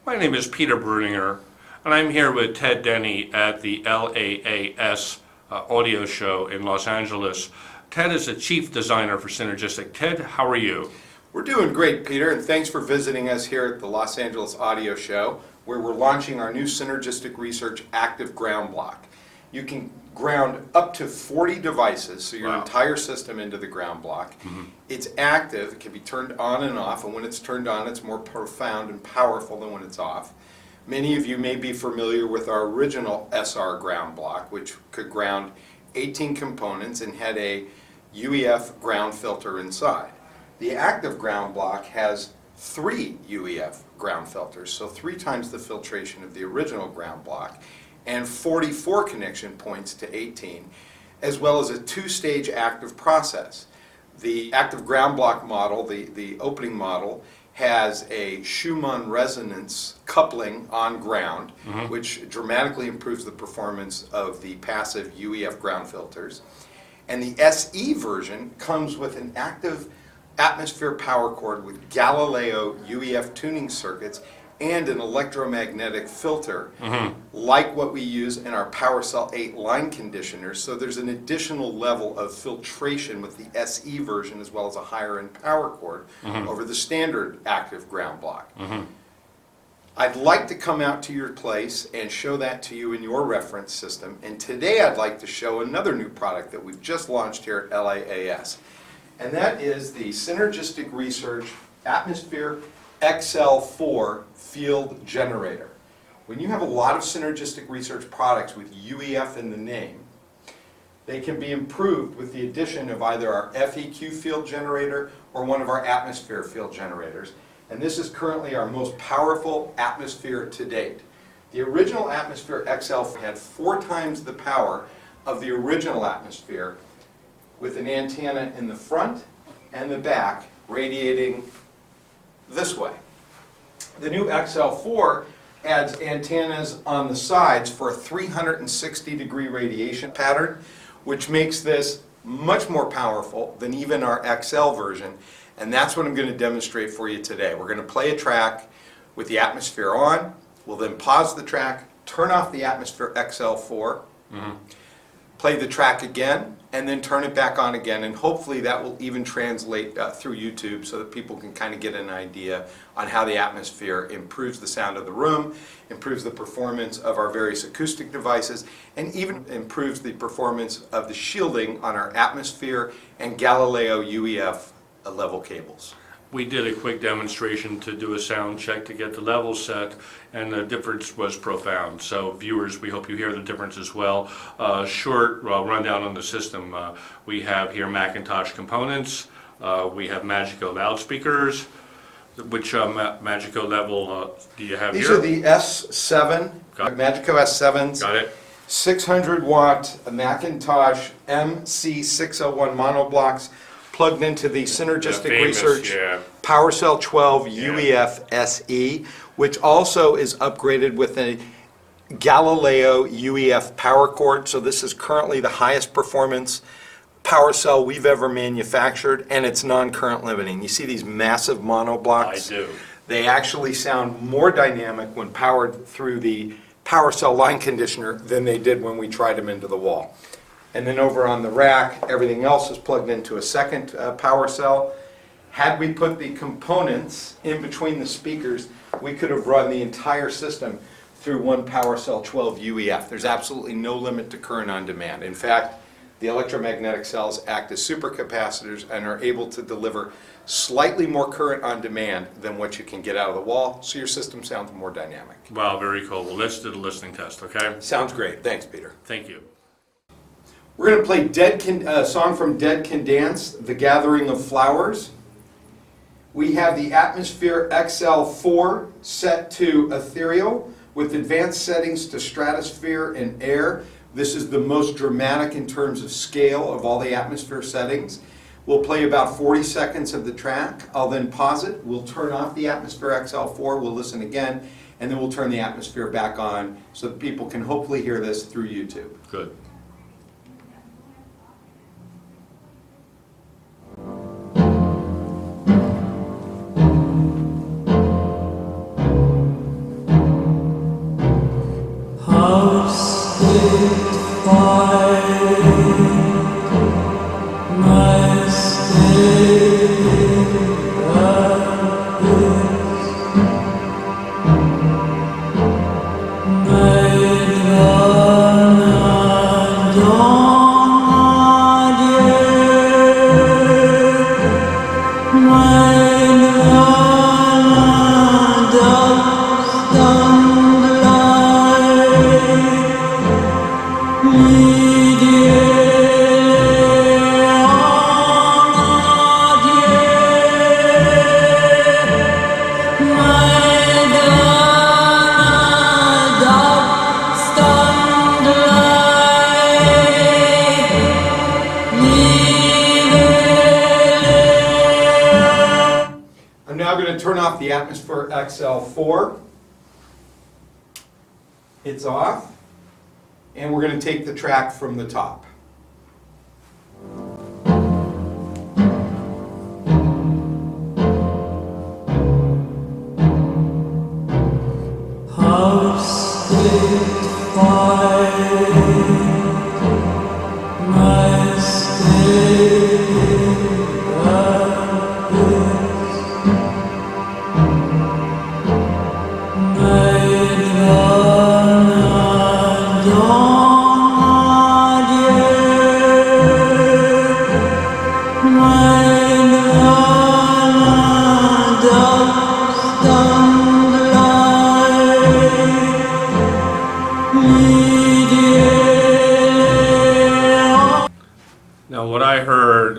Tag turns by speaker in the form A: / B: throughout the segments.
A: My name is Peter Bruninger, and I'm here with Ted Denny at the LAAS audio show in Los Angeles. Ted is the chief designer for Synergistic. Ted, how are you?
B: We're doing great, Peter, and thanks for visiting us here at the Los Angeles Audio Show, where we're launching our new Synergistic Research Active Ground Block. You can ground up to 40 devices, so your entire system into the ground block. It's active, it can be turned on and off, and when it's turned on, it's more profound and powerful than when it's off. Many of you may be familiar with our original SR ground block, which could ground 18 components and had a UEF ground filter inside. The active ground block has 3 UEF ground filters, so 3 times the filtration of the original ground block, and 44 connection points to 18, as well as a 2-stage active process. The active ground block model, the opening model, has a Schumann resonance coupling on ground, which dramatically improves the performance of the passive UEF ground filters. And the SE version comes with an active atmosphere power cord with Galileo UEF tuning circuits and an electromagnetic filter, like what we use in our PowerCell 8 line conditioners. So there's an additional level of filtration with the SE version, as well as a higher end power cord over the standard active ground block. I'd like to come out to your place and show that to you in your reference system. And today I'd like to show another new product that we've just launched here at LAAS. And that is the Synergistic Research Atmosphere XL4 field generator. When you have a lot of Synergistic Research products with UEF in the name, they can be improved with the addition of either our FEQ field generator or one of our atmosphere field generators. And this is currently our most powerful atmosphere to date. The original atmosphere XL had 4 times the power of the original atmosphere, with an antenna in the front and the back radiating this way. The new XL4 adds antennas on the sides for a 360-degree radiation pattern, which makes this much more powerful than even our XL version, and that's what I'm going to demonstrate for you today. We're going to play a track with the atmosphere on. We'll then pause the track, turn off the atmosphere XL4, play the track again, and then turn it back on again, and hopefully that will even translate through YouTube so that people can kind of get an idea on how the atmosphere improves the sound of the room, improves the performance of our various acoustic devices, and even improves the performance of the shielding on our atmosphere and Galileo UEF level cables.
A: We did a quick demonstration to do a sound check to get the level set, and the difference was profound. So viewers, we hope you hear the difference as well. Short rundown on the system. We have here Macintosh components. We have Magico loudspeakers. Which Magico level do you have
B: These
A: here?
B: These are the S7, Magico S7s.
A: Got it.
B: 600 watt Macintosh MC601 monoblocks, plugged into the Synergistic Research PowerCell 12 UEF SE, which also is upgraded with a Galileo UEF power cord. So this is currently the highest performance power cell we've ever manufactured, and it's non-current limiting. You see these massive monoblocks?
A: I do.
B: They actually sound more dynamic when powered through the PowerCell line conditioner than they did when we tried them into the wall. And then over on the rack, everything else is plugged into a second power cell. Had we put the components in between the speakers, we could have run the entire system through one PowerCell 12 UEF. There's absolutely no limit to current on demand. In fact, the electromagnetic cells act as supercapacitors and are able to deliver slightly more current on demand than what you can get out of the wall, so your system sounds more dynamic.
A: Wow, very cool. Well, let's do the listening test, okay?
B: Sounds great. Thanks, Peter.
A: Thank you.
B: We're going to play a song from Dead Can Dance, The Gathering of Flowers. We have the Atmosphere XL4 set to ethereal with advanced settings to stratosphere and air. This is the most dramatic in terms of scale of all the atmosphere settings. We'll play about 40 seconds of the track. I'll then pause it. We'll turn off the Atmosphere XL4. We'll listen again, and then we'll turn the atmosphere back on so that people can hopefully hear this through YouTube.
A: Good.
B: I'm now going to turn off the Atmosphere XL4. It's off. And we're going to take the track from the top.
A: Now, what I heard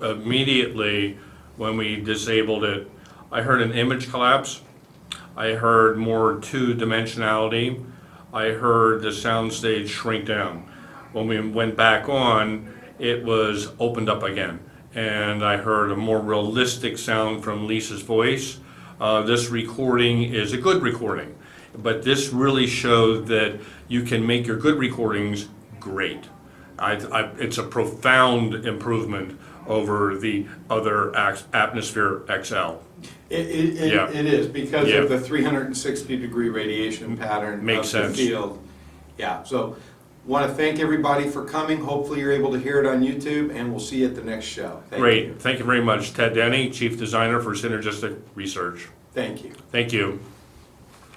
A: immediately when we disabled it, I heard an image collapse. I heard more two-dimensionality. I heard the soundstage shrink down. When we went back on, it was opened up again. And I heard a more realistic sound from Lisa's voice. This recording is a good recording, but this really showed that you can make your good recordings great. It's a profound improvement over the other Atmosphere XL. Yeah.
B: It is because
A: Yeah.
B: of the 360-degree radiation pattern
A: Makes
B: of
A: sense.
B: the field. Yeah, so want to thank everybody for coming. Hopefully you're able to hear it on YouTube, and we'll see you at the next show. Thank
A: Great.
B: you.
A: Thank you very much. Ted Denny, Chief Designer for Synergistic Research.
B: Thank you.
A: Thank you.